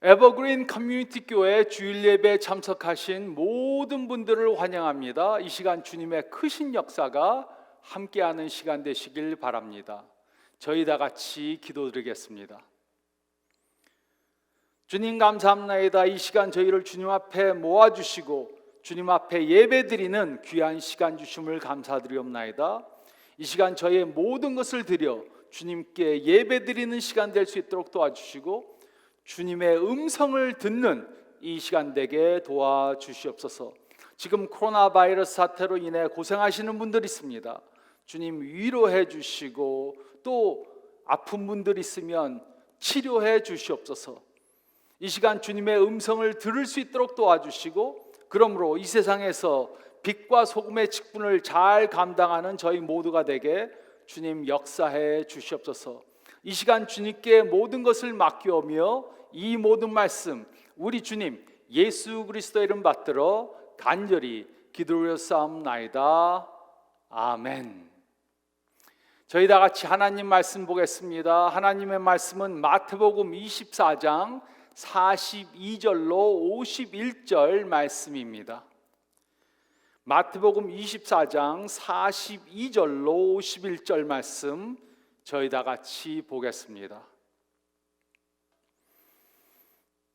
에버그린 커뮤니티 교회 주일 예배에 참석하신 모든 분들을 환영합니다. 이 시간 주님의 크신 역사가 함께하는 시간 되시길 바랍니다. 저희 다 같이 기도드리겠습니다. 주님 감사합니다. 이 시간 저희를 주님 앞에 모아주시고 주님 앞에 예배드리는 귀한 시간 주심을 감사드리옵나이다. 이 시간 저희의 모든 것을 드려 주님께 예배드리는 시간 될 수 있도록 도와주시고 주님의 음성을 듣는 이 시간 되게 도와주시옵소서. 지금 코로나 바이러스 사태로 인해 고생하시는 분들이 있습니다. 주님 위로해 주시고 또 아픈 분들 있으면 치료해 주시옵소서. 이 시간 주님의 음성을 들을 수 있도록 도와주시고 그러므로 이 세상에서 빛과 소금의 직분을 잘 감당하는 저희 모두가 되게 주님 역사해 주시옵소서. 이 시간 주님께 모든 것을 맡겨오며 이 모든 말씀 우리 주님 예수 그리스도의 이름 받들어 간절히 기도하옵나이다. 아멘. 저희 다 같이 하나님 말씀 보겠습니다. 하나님의 말씀은 마태복음 24장 42절로 51절 말씀입니다. 마태복음 24장 42절로 51절 말씀 저희 다 같이 보겠습니다.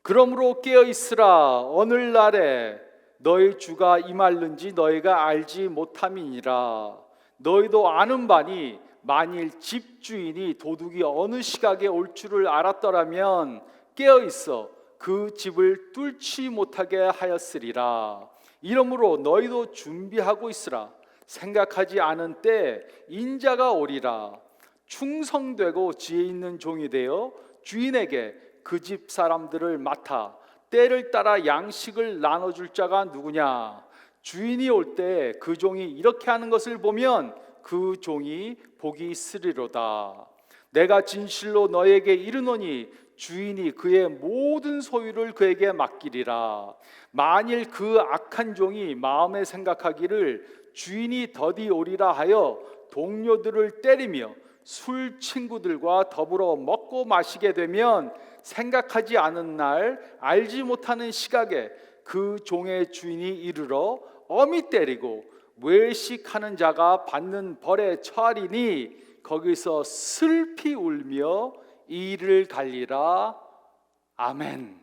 그러므로 깨어 있으라. 오늘날에 너희 주가 임할는지 너희가 알지 못함이니라. 너희도 아는 바니 만일 집주인이 도둑이 어느 시각에 올 줄을 알았더라면 깨어 있어 그 집을 뚫지 못하게 하였으리라. 이러므로 너희도 준비하고 있으라. 생각하지 않은 때 인자가 오리라. 충성되고 지혜 있는 종이 되어 주인에게 그 집 사람들을 맡아 때를 따라 양식을 나눠줄 자가 누구냐? 주인이 올 때 그 종이 이렇게 하는 것을 보면 그 종이 복이 있으리로다. 내가 진실로 너에게 이르노니 주인이 그의 모든 소유를 그에게 맡기리라. 만일 그 악한 종이 마음에 생각하기를 주인이 더디 오리라 하여 동료들을 때리며 술 친구들과 더불어 먹고 마시게 되면 생각하지 않은 날 알지 못하는 시각에 그 종의 주인이 이르러 엄히 때리고 외식하는 자가 받는 벌에 처하리니 거기서 슬피 울며 이를 갈리라. 아멘.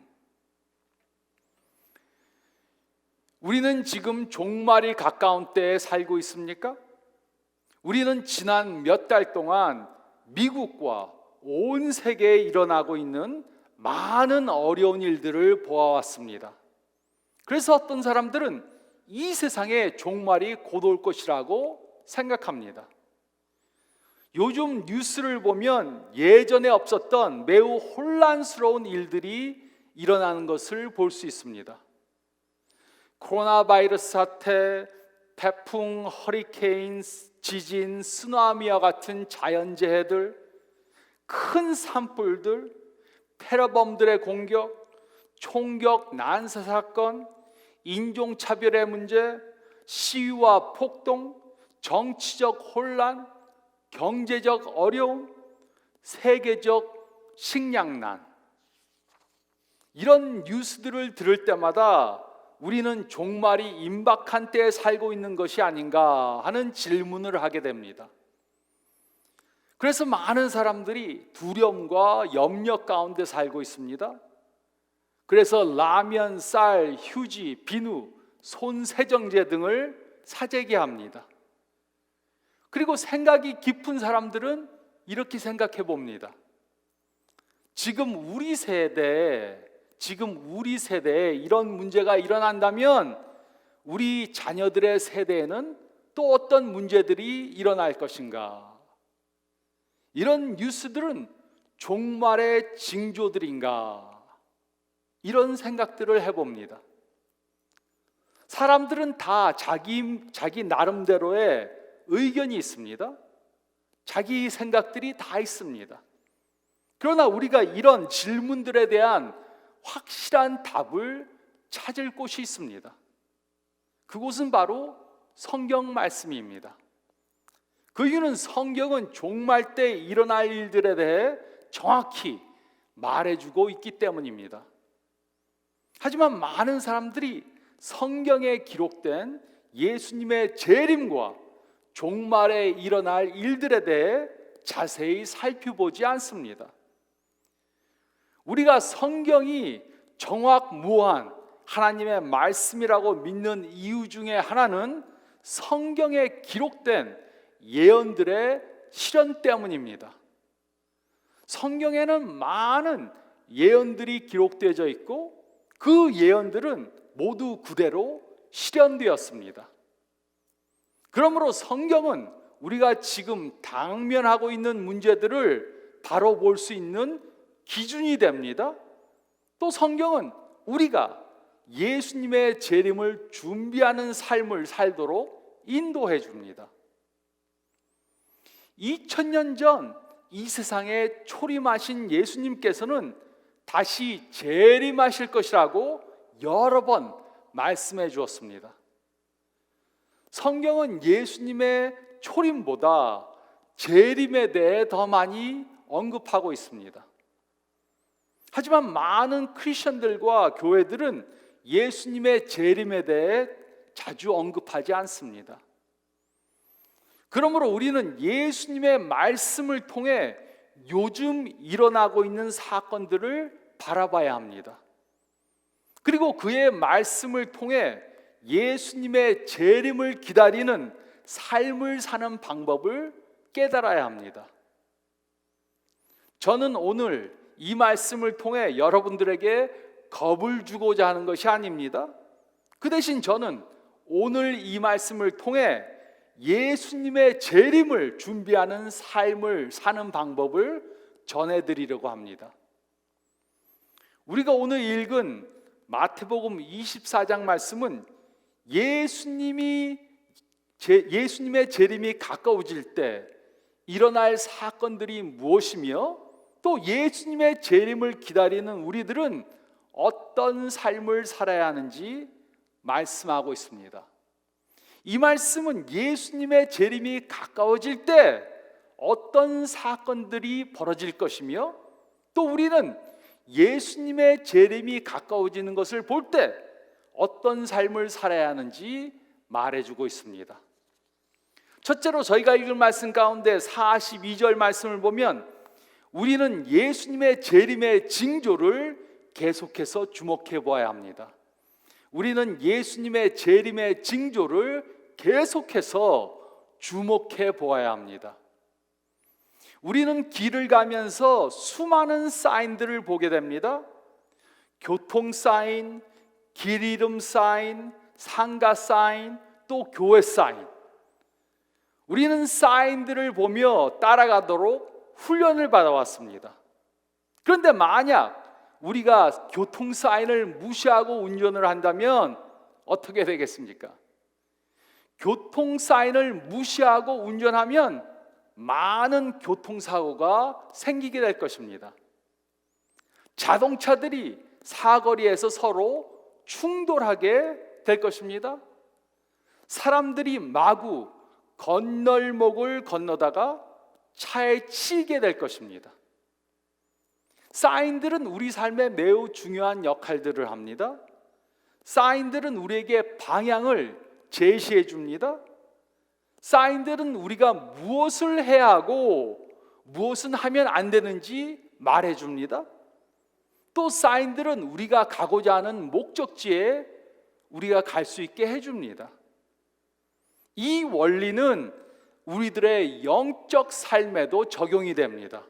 우리는 지금 종말이 가까운 때에 살고 있습니까? 우리는 지난 몇 달 동안 미국과 온 세계에 일어나고 있는 많은 어려운 일들을 보아왔습니다. 그래서 어떤 사람들은 이 세상에 종말이 곧 올 것이라고 생각합니다. 요즘 뉴스를 보면 예전에 없었던 매우 혼란스러운 일들이 일어나는 것을 볼 수 있습니다. 코로나 바이러스 사태, 태풍, 허리케인, 지진, 쓰나미와 같은 자연재해들, 큰 산불들, 테러범들의 공격, 총격, 난사 사건, 인종차별의 문제, 시위와 폭동, 정치적 혼란, 경제적 어려움, 세계적 식량난, 이런 뉴스들을 들을 때마다 우리는 종말이 임박한 때에 살고 있는 것이 아닌가 하는 질문을 하게 됩니다. 그래서 많은 사람들이 두려움과 염려 가운데 살고 있습니다. 그래서 라면, 쌀, 휴지, 비누, 손세정제 등을 사재기 합니다. 그리고 생각이 깊은 사람들은 이렇게 생각해 봅니다. 지금 우리 세대에 이런 문제가 일어난다면 우리 자녀들의 세대에는 또 어떤 문제들이 일어날 것인가? 이런 뉴스들은 종말의 징조들인가? 이런 생각들을 해봅니다. 사람들은 다 자기 나름대로의 의견이 있습니다. 자기 생각들이 다 있습니다. 그러나 우리가 이런 질문들에 대한 확실한 답을 찾을 곳이 있습니다. 그곳은 바로 성경 말씀입니다. 그 이유는 성경은 종말 때 일어날 일들에 대해 정확히 말해주고 있기 때문입니다. 하지만 많은 사람들이 성경에 기록된 예수님의 재림과 종말에 일어날 일들에 대해 자세히 살펴보지 않습니다. 우리가 성경이 정확무한 하나님의 말씀이라고 믿는 이유 중에 하나는 성경에 기록된 예언들의 실현 때문입니다. 성경에는 많은 예언들이 기록되어 있고 그 예언들은 모두 그대로 실현되었습니다. 그러므로 성경은 우리가 지금 당면하고 있는 문제들을 바로 볼 수 있는 기준이 됩니다. 또 성경은 우리가 예수님의 재림을 준비하는 삶을 살도록 인도해 줍니다. 2000년 전 이 세상에 초림하신 예수님께서는 다시 재림하실 것이라고 여러 번 말씀해 주었습니다. 성경은 예수님의 초림보다 재림에 대해 더 많이 언급하고 있습니다. 하지만 많은 크리스천들과 교회들은 예수님의 재림에 대해 자주 언급하지 않습니다. 그러므로 우리는 예수님의 말씀을 통해 요즘 일어나고 있는 사건들을 바라봐야 합니다. 그리고 그의 말씀을 통해 예수님의 재림을 기다리는 삶을 사는 방법을 깨달아야 합니다. 저는 오늘 이 말씀을 통해 여러분들에게 겁을 주고자 하는 것이 아닙니다. 그 대신 저는 오늘 이 말씀을 통해 예수님의 재림을 준비하는 삶을 사는 방법을 전해드리려고 합니다. 우리가 오늘 읽은 마태복음 24장 말씀은 예수님의 재림이 가까워질 때 일어날 사건들이 무엇이며 또 예수님의 재림을 기다리는 우리들은 어떤 삶을 살아야 하는지 말씀하고 있습니다. 이 말씀은 예수님의 재림이 가까워질 때 어떤 사건들이 벌어질 것이며 또 우리는 예수님의 재림이 가까워지는 것을 볼 때 어떤 삶을 살아야 하는지 말해주고 있습니다. 첫째로 저희가 읽은 말씀 가운데 42절 말씀을 보면 우리는 예수님의 재림의 징조를 계속해서 주목해 보아야 합니다. 우리는 예수님의 재림의 징조를 계속해서 주목해 보아야 합니다. 우리는 길을 가면서 수많은 사인들을 보게 됩니다. 교통 사인, 길 이름 사인, 상가 사인, 또 교회 사인. 우리는 사인들을 보며 따라가도록 훈련을 받아왔습니다. 그런데 만약 우리가 교통 사인을 무시하고 운전을 한다면 어떻게 되겠습니까? 교통 사인을 무시하고 운전하면 많은 교통사고가 생기게 될 것입니다. 자동차들이 사거리에서 서로 충돌하게 될 것입니다. 사람들이 마구 건널목을 건너다가 차에 치이게 될 것입니다. 사인들은 우리 삶에 매우 중요한 역할들을 합니다. 사인들은 우리에게 방향을 제시해 줍니다. 사인들은 우리가 무엇을 해야 하고 무엇은 하면 안 되는지 말해 줍니다. 또 사인들은 우리가 가고자 하는 목적지에 우리가 갈 수 있게 해 줍니다. 이 원리는 우리들의 영적 삶에도 적용이 됩니다.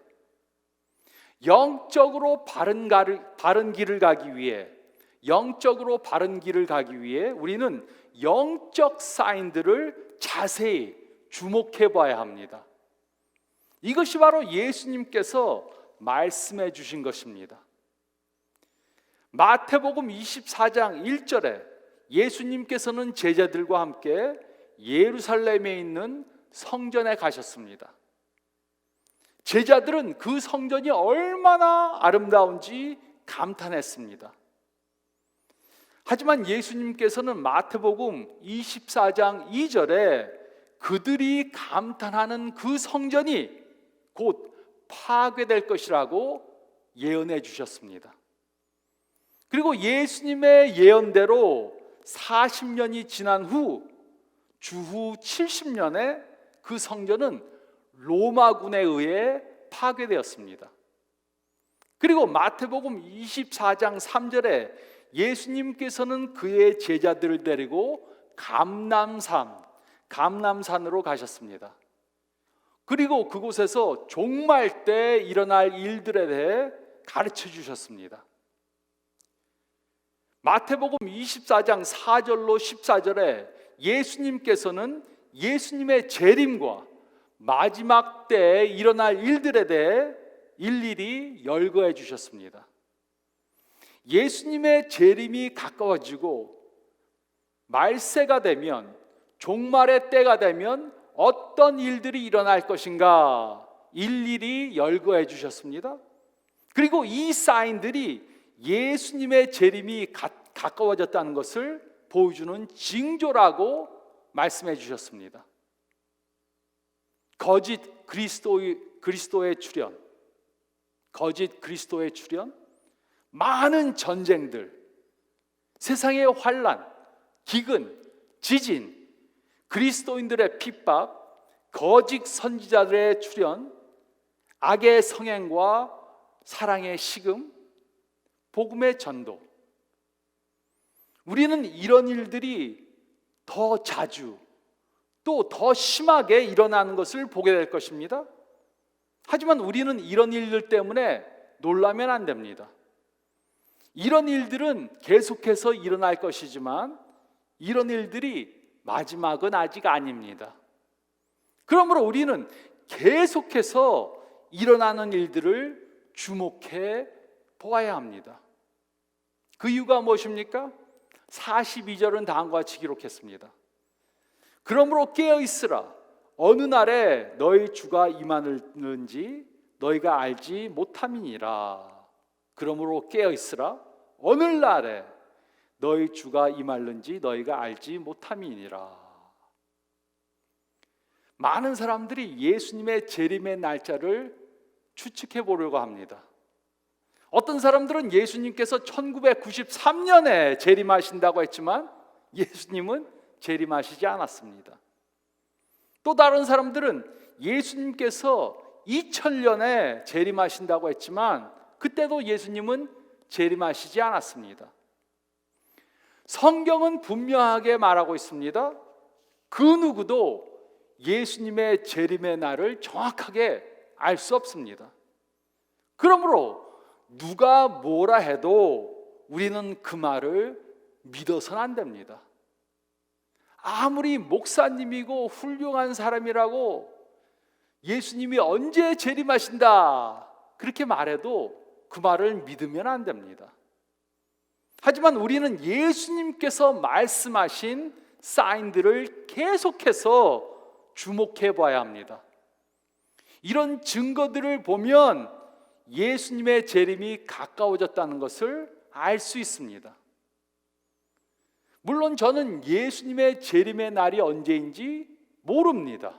영적으로 바른 길을 가기 위해 우리는 영적 사인들을 자세히 주목해 봐야 합니다. 이것이 바로 예수님께서 말씀해 주신 것입니다. 마태복음 24장 1절에 예수님께서는 제자들과 함께 예루살렘에 있는 성전에 가셨습니다. 제자들은 그 성전이 얼마나 아름다운지 감탄했습니다. 하지만 예수님께서는 마태복음 24장 2절에 그들이 감탄하는 그 성전이 곧 파괴될 것이라고 예언해 주셨습니다. 그리고 예수님의 예언대로 40년이 지난 후 주후 70년에 그 성전은 로마군에 의해 파괴되었습니다. 그리고 마태복음 24장 3절에 예수님께서는 그의 제자들을 데리고 감람산으로 가셨습니다. 그리고 그곳에서 종말 때 일어날 일들에 대해 가르쳐 주셨습니다. 마태복음 24장 4절로 14절에 예수님께서는 예수님의 재림과 마지막 때에 일어날 일들에 대해 일일이 열거해 주셨습니다. 예수님의 재림이 가까워지고 말세가 되면, 종말의 때가 되면 어떤 일들이 일어날 것인가 일일이 열거해 주셨습니다. 그리고 이 사인들이 예수님의 재림이 가까워졌다는 것을 보여주는 징조라고 말씀해 주셨습니다. 거짓 그리스도의 출현, 많은 전쟁들, 세상의 환난, 기근, 지진, 그리스도인들의 핍박, 거짓 선지자들의 출현, 악의 성행과 사랑의 식음, 복음의 전도. 우리는 이런 일들이 더 자주 또 더 심하게 일어나는 것을 보게 될 것입니다. 하지만 우리는 이런 일들 때문에 놀라면 안 됩니다. 이런 일들은 계속해서 일어날 것이지만 이런 일들이 마지막은 아직 아닙니다. 그러므로 우리는 계속해서 일어나는 일들을 주목해 보아야 합니다. 그 이유가 무엇입니까? 42절은 다음과 같이 기록했습니다. 그러므로 깨어 있으라. 어느 날에 너희 주가 임하는지 너희가 알지 못함이니라. 그러므로 깨어 있으라. 어느 날에 너희 주가 임하는지 너희가 알지 못함이니라. 많은 사람들이 예수님의 재림의 날짜를 추측해 보려고 합니다. 어떤 사람들은 예수님께서 1993년에 재림하신다고 했지만 예수님은 재림하시지 않았습니다. 또 다른 사람들은 예수님께서 2000년에 재림하신다고 했지만 그때도 예수님은 재림하시지 않았습니다. 성경은 분명하게 말하고 있습니다. 그 누구도 예수님의 재림의 날을 정확하게 알 수 없습니다. 그러므로 누가 뭐라 해도 우리는 그 말을 믿어서는 안 됩니다. 아무리 목사님이고 훌륭한 사람이라고 예수님이 언제 재림하신다 그렇게 말해도 그 말을 믿으면 안 됩니다. 하지만 우리는 예수님께서 말씀하신 사인들을 계속해서 주목해 봐야 합니다. 이런 증거들을 보면 예수님의 재림이 가까워졌다는 것을 알 수 있습니다. 물론 저는 예수님의 재림의 날이 언제인지 모릅니다.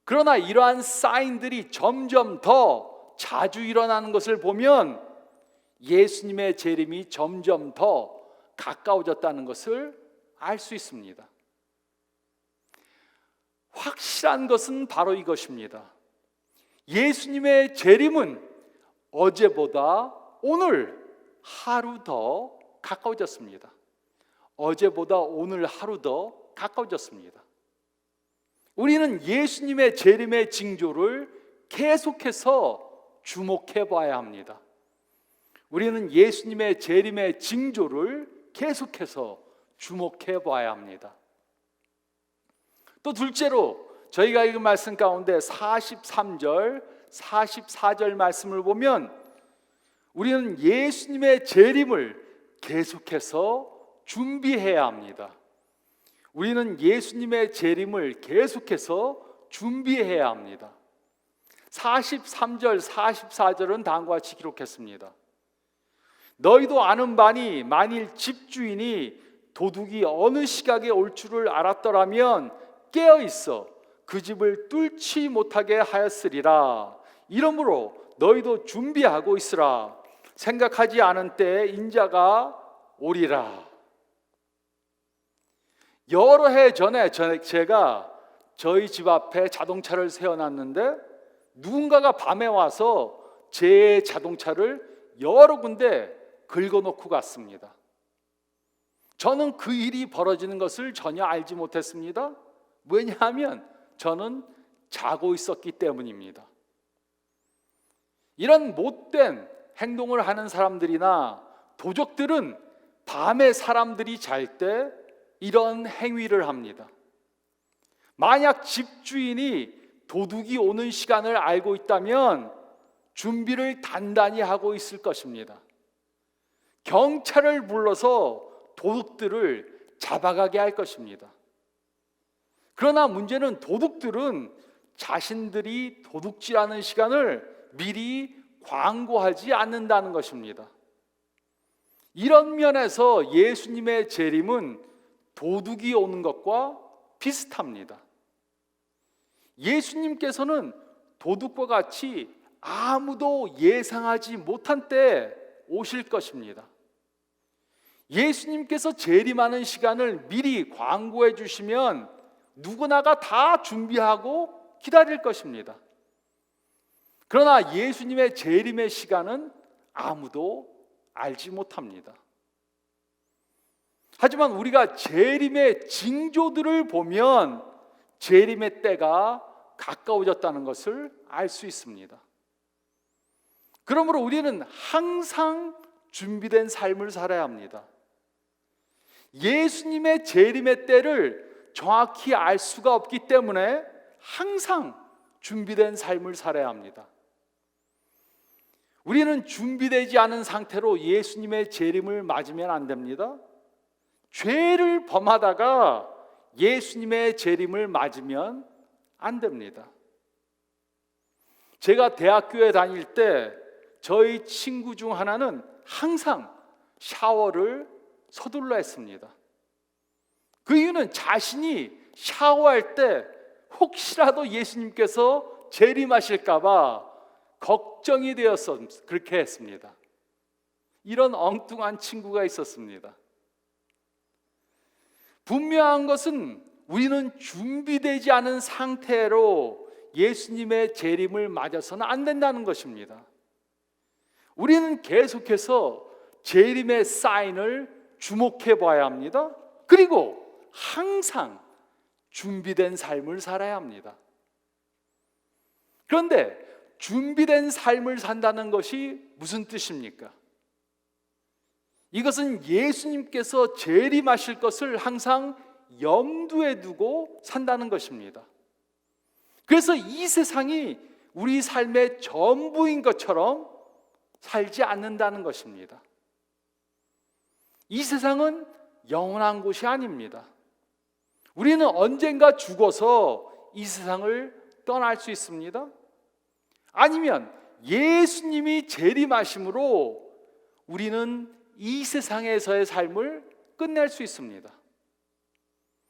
그러나 이러한 사인들이 점점 더 자주 일어나는 것을 보면 예수님의 재림이 점점 더 가까워졌다는 것을 알 수 있습니다. 확실한 것은 바로 이것입니다. 예수님의 재림은 어제보다 오늘 하루 더 가까워졌습니다. 어제보다 오늘 하루 더 가까워졌습니다. 우리는 예수님의 재림의 징조를 계속해서 주목해 봐야 합니다. 우리는 예수님의 재림의 징조를 계속해서 주목해 봐야 합니다. 또 둘째로 저희가 읽은 말씀 가운데 43절, 44절 말씀을 보면 우리는 예수님의 재림을 계속해서 준비해야 합니다. 우리는 예수님의 재림을 계속해서 준비해야 합니다. 43절, 44절은 다음과 같이 기록했습니다. 너희도 아는 바니 만일 집주인이 도둑이 어느 시각에 올 줄을 알았더라면 깨어 있어 그 집을 뚫지 못하게 하였으리라. 이러므로 너희도 준비하고 있으라. 생각하지 않은 때에 인자가 오리라. 여러 해 전에 제가 저희 집 앞에 자동차를 세워놨는데 누군가가 밤에 와서 제 자동차를 여러 군데 긁어놓고 갔습니다. 저는 그 일이 벌어지는 것을 전혀 알지 못했습니다. 왜냐하면 저는 자고 있었기 때문입니다. 이런 못된 행동을 하는 사람들이나 도적들은 밤에 사람들이 잘 때 이런 행위를 합니다. 만약 집주인이 도둑이 오는 시간을 알고 있다면 준비를 단단히 하고 있을 것입니다. 경찰을 불러서 도둑들을 잡아가게 할 것입니다. 그러나 문제는 도둑들은 자신들이 도둑질하는 시간을 미리 광고하지 않는다는 것입니다. 이런 면에서 예수님의 재림은 도둑이 오는 것과 비슷합니다. 예수님께서는 도둑과 같이 아무도 예상하지 못한 때에 오실 것입니다. 예수님께서 재림하는 시간을 미리 광고해 주시면 누구나가 다 준비하고 기다릴 것입니다. 그러나 예수님의 재림의 시간은 아무도 알지 못합니다. 하지만 우리가 재림의 징조들을 보면 재림의 때가 가까워졌다는 것을 알 수 있습니다. 그러므로 우리는 항상 준비된 삶을 살아야 합니다. 예수님의 재림의 때를 정확히 알 수가 없기 때문에 항상 준비된 삶을 살아야 합니다. 우리는 준비되지 않은 상태로 예수님의 재림을 맞으면 안 됩니다. 죄를 범하다가 예수님의 재림을 맞으면 안 됩니다. 제가 대학교에 다닐 때 저희 친구 중 하나는 항상 샤워를 서둘러 했습니다. 그 이유는 자신이 샤워할 때 혹시라도 예수님께서 재림하실까 봐 걱정이 되어서 그렇게 했습니다. 이런 엉뚱한 친구가 있었습니다. 분명한 것은 우리는 준비되지 않은 상태로 예수님의 재림을 맞아서는 안 된다는 것입니다. 우리는 계속해서 재림의 사인을 주목해 봐야 합니다. 그리고 항상 준비된 삶을 살아야 합니다. 그런데 준비된 삶을 산다는 것이 무슨 뜻입니까? 이것은 예수님께서 재림하실 것을 항상 염두에 두고 산다는 것입니다. 그래서 이 세상이 우리 삶의 전부인 것처럼 살지 않는다는 것입니다. 이 세상은 영원한 곳이 아닙니다. 우리는 언젠가 죽어서 이 세상을 떠날 수 있습니다. 아니면 예수님이 재림하심으로 우리는 이 세상에서의 삶을 끝낼 수 있습니다.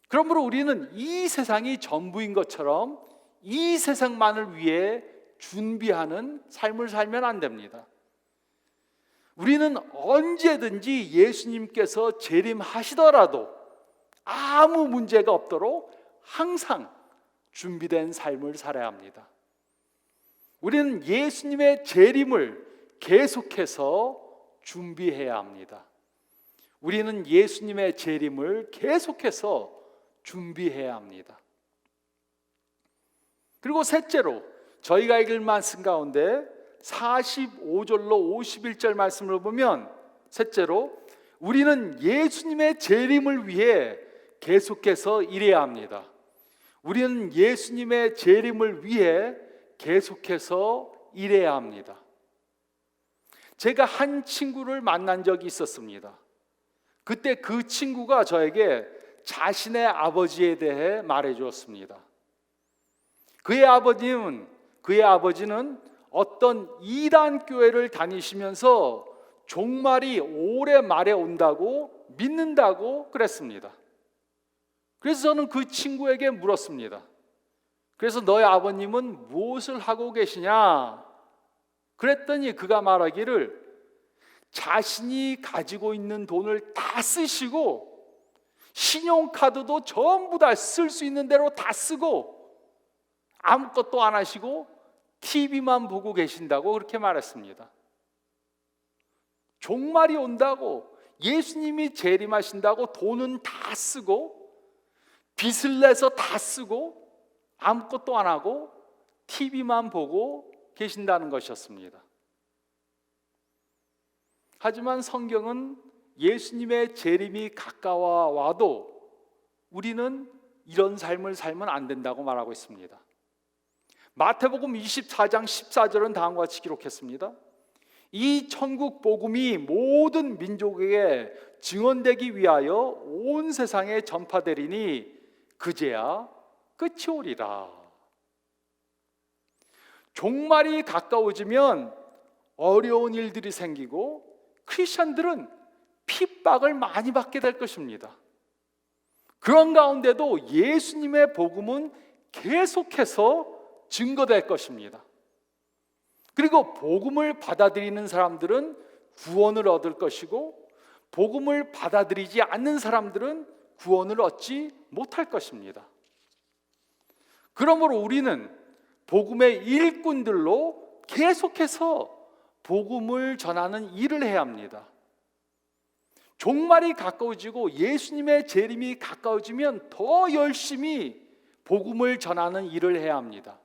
그러므로 우리는 이 세상이 전부인 것처럼 이 세상만을 위해 준비하는 삶을 살면 안 됩니다. 우리는 언제든지 예수님께서 재림하시더라도 아무 문제가 없도록 항상 준비된 삶을 살아야 합니다. 우리는 예수님의 재림을 계속해서 준비해야 합니다. 우리는 예수님의 재림을 계속해서 준비해야 합니다. 그리고 셋째로 저희가 읽을 말씀 가운데 45절로 51절 말씀을 보면 셋째로 우리는 예수님의 재림을 위해 계속해서 일해야 합니다. 우리는 예수님의 재림을 위해 계속해서 일해야 합니다. 제가 한 친구를 만난 적이 있었습니다. 그때 그 친구가 저에게 자신의 아버지에 대해 말해 주었습니다. 그의 아버지는 어떤 이단 교회를 다니시면서 종말이 올해 말에 온다고 믿는다고 그랬습니다. 그래서 저는 그 친구에게 물었습니다. 그래서 너의 아버님은 무엇을 하고 계시냐? 그랬더니 그가 말하기를 자신이 가지고 있는 돈을 다 쓰시고 신용카드도 전부 다 쓸 수 있는 대로 다 쓰고 아무것도 안 하시고 TV만 보고 계신다고 그렇게 말했습니다. 종말이 온다고, 예수님이 재림하신다고 돈은 다 쓰고 빚을 내서 다 쓰고 아무것도 안 하고 TV만 보고 계신다는 것이었습니다. 하지만 성경은 예수님의 재림이 가까워 와도 우리는 이런 삶을 살면 안 된다고 말하고 있습니다. 마태복음 24장 14절은 다음과 같이 기록했습니다. 이 천국 복음이 모든 민족에게 증언되기 위하여 온 세상에 전파되리니 그제야 끝이 오리라. 종말이 가까워지면 어려운 일들이 생기고 크리스천들은 핍박을 많이 받게 될 것입니다. 그런 가운데도 예수님의 복음은 계속해서 증거될 것입니다. 그리고 복음을 받아들이는 사람들은 구원을 얻을 것이고 복음을 받아들이지 않는 사람들은 구원을 얻지 못할 것입니다. 그러므로 우리는 복음의 일꾼들로 계속해서 복음을 전하는 일을 해야 합니다. 종말이 가까워지고 예수님의 재림이 가까워지면 더 열심히 복음을 전하는 일을 해야 합니다.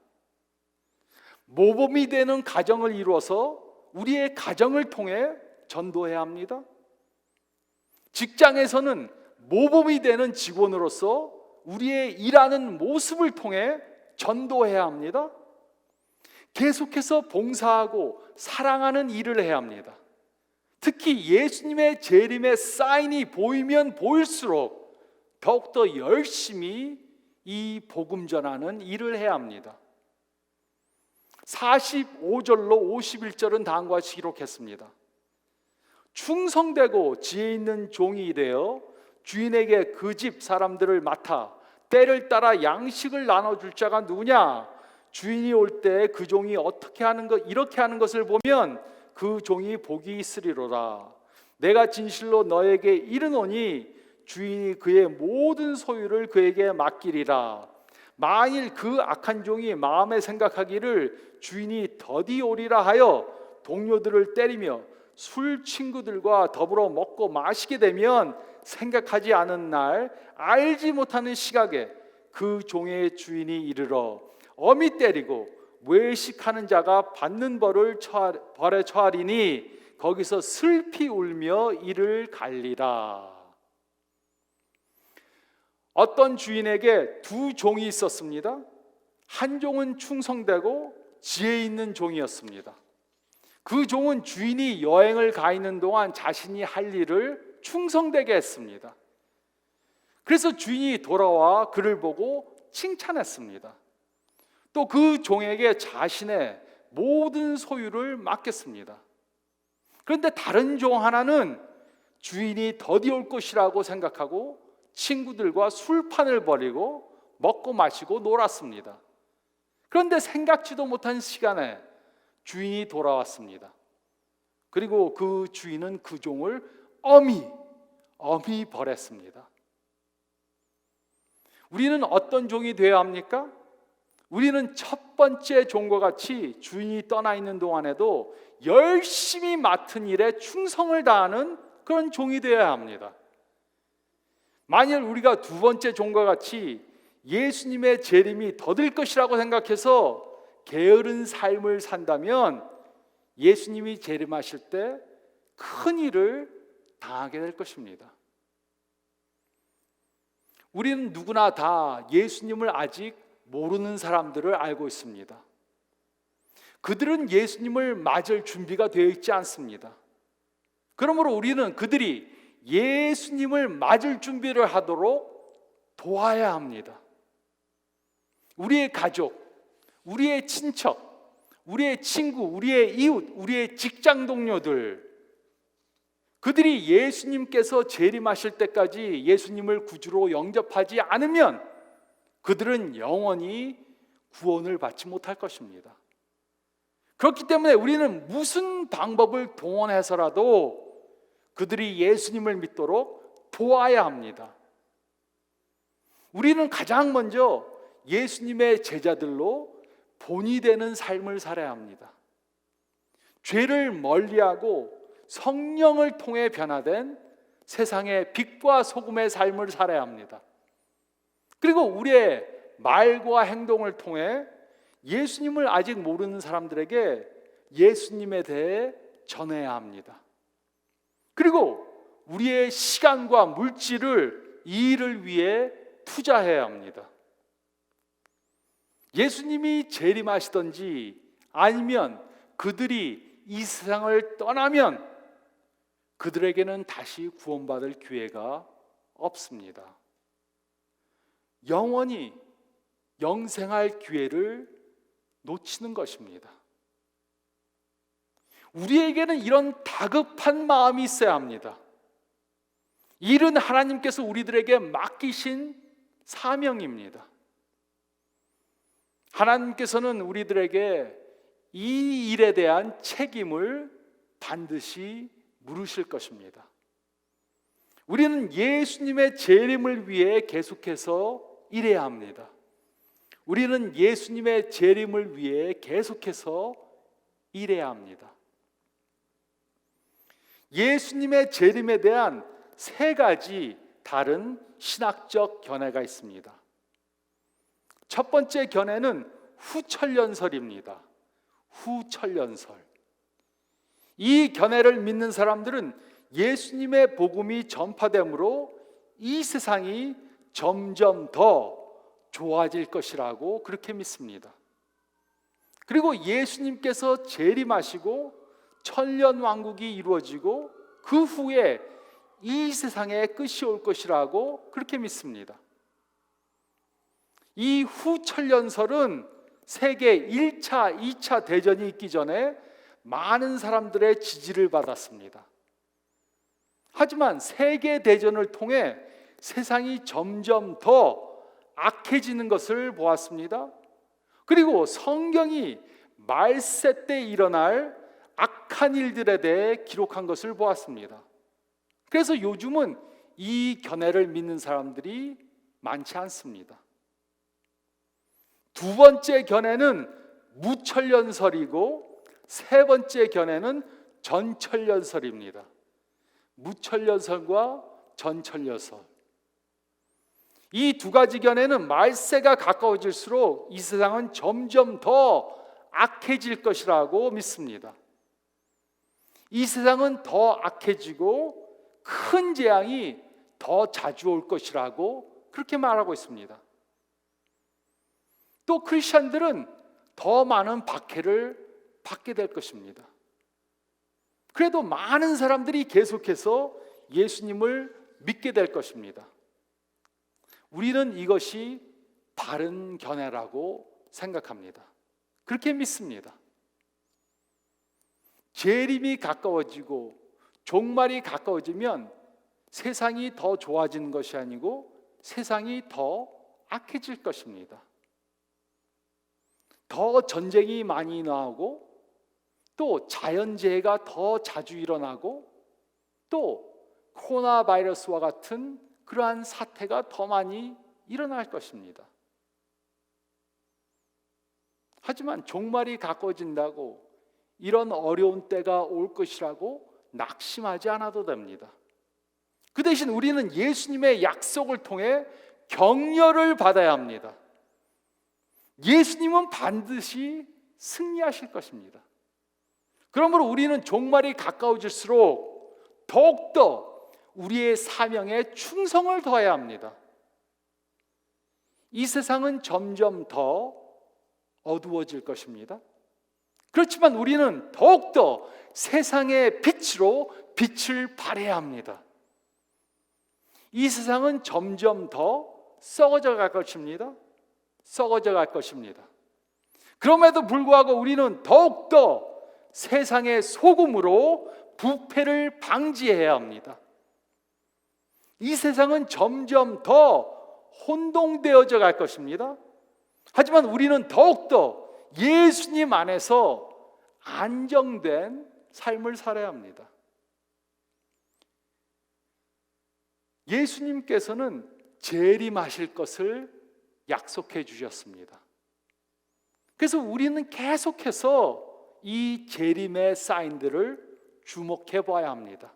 모범이 되는 가정을 이루어서 우리의 가정을 통해 전도해야 합니다. 직장에서는 모범이 되는 직원으로서 우리의 일하는 모습을 통해 전도해야 합니다. 계속해서 봉사하고 사랑하는 일을 해야 합니다. 특히 예수님의 재림의 사인이 보이면 보일수록 더욱더 열심히 이 복음 전하는 일을 해야 합니다. 45절로 51절은 다음과 같이 기록했습니다. 충성되고 지혜 있는 종이 되어 주인에게 그 집 사람들을 맡아 때를 따라 양식을 나눠줄 자가 누구냐? 주인이 올 때 그 종이 어떻게 하는 것 이렇게 하는 것을 보면 그 종이 복이 있으리로라. 내가 진실로 너에게 이르노니 주인이 그의 모든 소유를 그에게 맡기리라. 만일 그 악한 종이 마음에 생각하기를 주인이 더디 오리라 하여 동료들을 때리며 술 친구들과 더불어 먹고 마시게 되면 생각하지 않은 날 알지 못하는 시각에 그 종의 주인이 이르러 엄히 때리고 외식하는 자가 받는 벌에 처하리니 거기서 슬피 울며 이를 갈리라. 어떤 주인에게 두 종이 있었습니다. 한 종은 충성되고 지혜 있는 종이었습니다. 그 종은 주인이 여행을 가 있는 동안 자신이 할 일을 충성되게 했습니다. 그래서 주인이 돌아와 그를 보고 칭찬했습니다. 또 그 종에게 자신의 모든 소유를 맡겼습니다. 그런데 다른 종 하나는 주인이 더디 올 것이라고 생각하고 친구들과 술판을 벌이고 먹고 마시고 놀았습니다. 그런데 생각지도 못한 시간에 주인이 돌아왔습니다. 그리고 그 주인은 그 종을 엄히 벌했습니다. 우리는 어떤 종이 되어야 합니까? 우리는 첫 번째 종과 같이 주인이 떠나 있는 동안에도 열심히 맡은 일에 충성을 다하는 그런 종이 되어야 합니다. 만일 우리가 두 번째 종과 같이 예수님의 재림이 더딜 것이라고 생각해서 게으른 삶을 산다면 예수님이 재림하실 때 큰 일을 당하게 될 것입니다. 우리는 누구나 다 예수님을 아직 모르는 사람들을 알고 있습니다. 그들은 예수님을 맞을 준비가 되어 있지 않습니다. 그러므로 우리는 그들이 예수님을 맞을 준비를 하도록 도와야 합니다. 우리의 가족, 우리의 친척, 우리의 친구, 우리의 이웃, 우리의 직장 동료들, 그들이 예수님께서 재림하실 때까지 예수님을 구주로 영접하지 않으면 그들은 영원히 구원을 받지 못할 것입니다. 그렇기 때문에 우리는 무슨 방법을 동원해서라도 그들이 예수님을 믿도록 도와야 합니다. 우리는 가장 먼저 예수님의 제자들로 본이 되는 삶을 살아야 합니다. 죄를 멀리하고 성령을 통해 변화된 세상의 빛과 소금의 삶을 살아야 합니다. 그리고 우리의 말과 행동을 통해 예수님을 아직 모르는 사람들에게 예수님에 대해 전해야 합니다. 그리고 우리의 시간과 물질을 이 일을 위해 투자해야 합니다. 예수님이 재림하시든지 아니면 그들이 이 세상을 떠나면 그들에게는 다시 구원받을 기회가 없습니다. 영원히 영생할 기회를 놓치는 것입니다. 우리에게는 이런 다급한 마음이 있어야 합니다. 일은 하나님께서 우리들에게 맡기신 사명입니다. 하나님께서는 우리들에게 이 일에 대한 책임을 반드시 물으실 것입니다. 우리는 예수님의 재림을 위해 계속해서 일해야 합니다. 우리는 예수님의 재림을 위해 계속해서 일해야 합니다. 예수님의 재림에 대한 세 가지 다른 신학적 견해가 있습니다. 첫 번째 견해는 후천년설입니다. 후천년설. 이 견해를 믿는 사람들은 예수님의 복음이 전파됨으로 이 세상이 점점 더 좋아질 것이라고 그렇게 믿습니다. 그리고 예수님께서 재림하시고 천년왕국이 이루어지고 그 후에 이 세상의 끝이 올 것이라고 그렇게 믿습니다. 이 후천년설은 세계 1차, 2차 대전이 있기 전에 많은 사람들의 지지를 받았습니다. 하지만 세계 대전을 통해 세상이 점점 더 악해지는 것을 보았습니다. 그리고 성경이 말세 때 일어날 악한 일들에 대해 기록한 것을 보았습니다. 그래서 요즘은 이 견해를 믿는 사람들이 많지 않습니다. 두 번째 견해는 무천년설이고 세 번째 견해는 전천년설입니다. 무천년설과 전천년설. 이 두 가지 견해는 말세가 가까워질수록 이 세상은 점점 더 악해질 것이라고 믿습니다. 이 세상은 더 악해지고 큰 재앙이 더 자주 올 것이라고 그렇게 말하고 있습니다. 또 크리스천들은 더 많은 박해를 받게 될 것입니다. 그래도 많은 사람들이 계속해서 예수님을 믿게 될 것입니다. 우리는 이것이 바른 견해라고 생각합니다. 그렇게 믿습니다. 재림이 가까워지고 종말이 가까워지면 세상이 더 좋아지는 것이 아니고 세상이 더 악해질 것입니다. 더 전쟁이 많이 나오고 또 자연재해가 더 자주 일어나고 또 코로나 바이러스와 같은 그러한 사태가 더 많이 일어날 것입니다. 하지만 종말이 가까워진다고 이런 어려운 때가 올 것이라고 낙심하지 않아도 됩니다. 그 대신 우리는 예수님의 약속을 통해 격려를 받아야 합니다. 예수님은 반드시 승리하실 것입니다. 그러므로 우리는 종말이 가까워질수록 더욱더 우리의 사명에 충성을 더해야 합니다. 이 세상은 점점 더 어두워질 것입니다. 그렇지만 우리는 더욱더 세상의 빛으로 빛을 발해야 합니다. 이 세상은 점점 더 썩어져 갈 것입니다. 썩어져 갈 것입니다. 그럼에도 불구하고 우리는 더욱더 세상의 소금으로 부패를 방지해야 합니다. 이 세상은 점점 더 혼동되어져 갈 것입니다. 하지만 우리는 더욱더 예수님 안에서 안정된 삶을 살아야 합니다. 예수님께서는 재림하실 것을 약속해 주셨습니다. 그래서 우리는 계속해서 이 재림의 사인들을 주목해 봐야 합니다.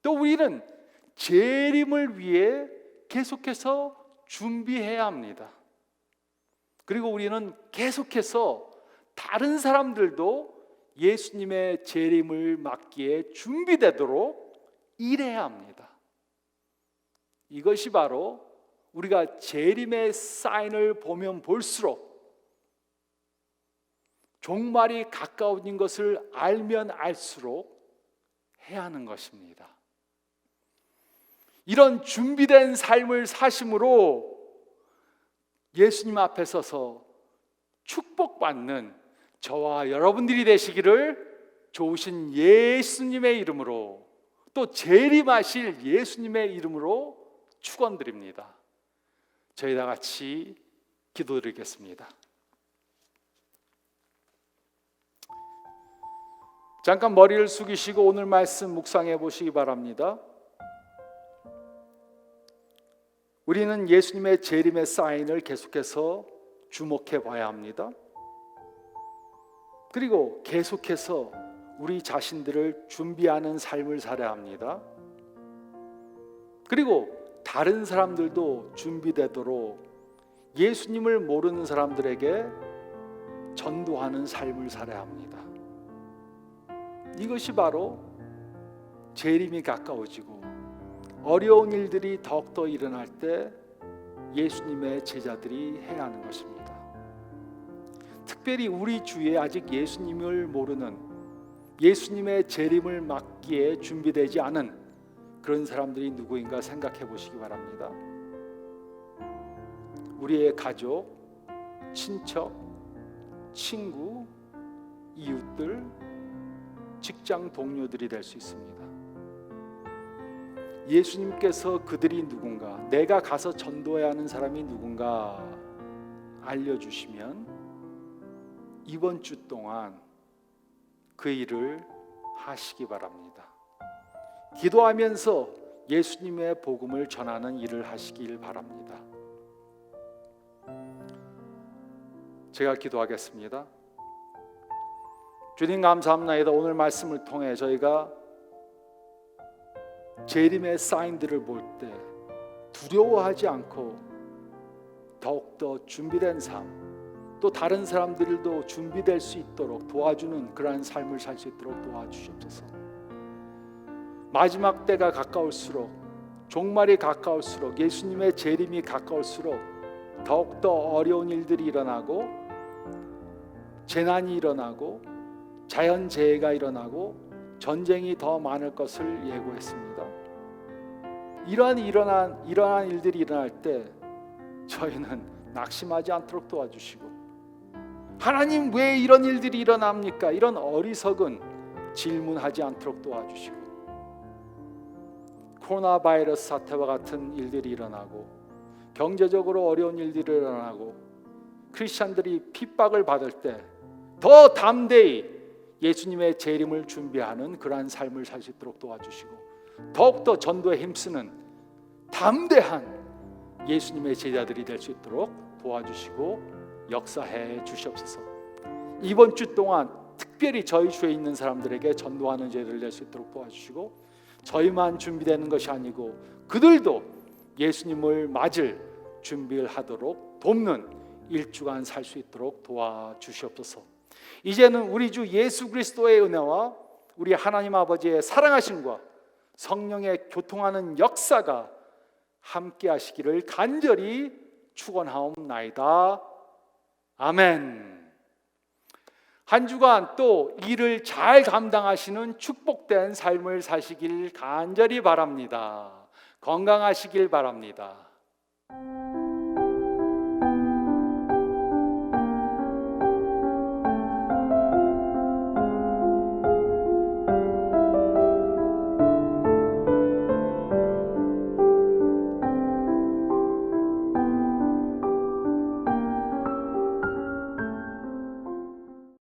또 우리는 재림을 위해 계속해서 준비해야 합니다. 그리고 우리는 계속해서 다른 사람들도 예수님의 재림을 맞기에 준비되도록 일해야 합니다. 이것이 바로 우리가 재림의 사인을 보면 볼수록 종말이 가까워진 것을 알면 알수록 해야 하는 것입니다. 이런 준비된 삶을 사심으로 예수님 앞에 서서 축복받는 저와 여러분들이 되시기를 좋으신 예수님의 이름으로, 또 재림하실 예수님의 이름으로 축원드립니다. 저희 다 같이 기도드리겠습니다. 잠깐 머리를 숙이시고 오늘 말씀 묵상해 보시기 바랍니다. 우리는 예수님의 재림의 사인을 계속해서 주목해 봐야 합니다. 그리고 계속해서 우리 자신들을 준비하는 삶을 살아야 합니다. 그리고 다른 사람들도 준비되도록 예수님을 모르는 사람들에게 전도하는 삶을 살아야 합니다. 이것이 바로 재림이 가까워지고 어려운 일들이 더욱더 일어날 때 예수님의 제자들이 해야 하는 것입니다. 특별히 우리 주위에 아직 예수님을 모르는, 예수님의 재림을 맞기에 준비되지 않은 그런 사람들이 누구인가 생각해 보시기 바랍니다. 우리의 가족, 친척, 친구, 이웃들, 직장 동료들이 될 수 있습니다. 예수님께서 그들이 누군가, 내가 가서 전도해야 하는 사람이 누군가 알려주시면 이번 주 동안 그 일을 하시기 바랍니다. 기도하면서 예수님의 복음을 전하는 일을 하시길 바랍니다. 제가 기도하겠습니다. 주님 감사합니다. 오늘 말씀을 통해 저희가 재림의 사인들을 볼 때 두려워하지 않고 더욱더 준비된 삶, 또 다른 사람들도 준비될 수 있도록 도와주는 그러한 삶을 살 수 있도록 도와주시옵소서. 마지막 때가 가까울수록, 종말이 가까울수록, 예수님의 재림이 가까울수록 더욱더 어려운 일들이 일어나고 재난이 일어나고 자연재해가 일어나고 전쟁이 더 많을 것을 예고했습니다. 이러한 일들이 일어날 때 저희는 낙심하지 않도록 도와주시고, 하나님 왜 이런 일들이 일어납니까? 이런 어리석은 질문하지 않도록 도와주시고, 코로나 바이러스 사태와 같은 일들이 일어나고 경제적으로 어려운 일들이 일어나고 크리스찬들이 핍박을 받을 때 더 담대히 예수님의 재림을 준비하는 그러한 삶을 살 수 있도록 도와주시고, 더욱더 전도에 힘쓰는 담대한 예수님의 제자들이 될 수 있도록 도와주시고 역사해 주시옵소서. 이번 주 동안 특별히 저희 주에 있는 사람들에게 전도하는 제자를 낼 수 있도록 도와주시고, 저희만 준비되는 것이 아니고 그들도 예수님을 맞을 준비를 하도록 돕는 일주간 살 수 있도록 도와주시옵소서. 이제는 우리 주 예수 그리스도의 은혜와 우리 하나님 아버지의 사랑하심과 성령의 교통하는 역사가 함께 하시기를 간절히 축원하옵나이다. 아멘. 한 주간 또 일을 잘 감당하시는 축복된 삶을 사시길 간절히 바랍니다. 건강하시길 바랍니다.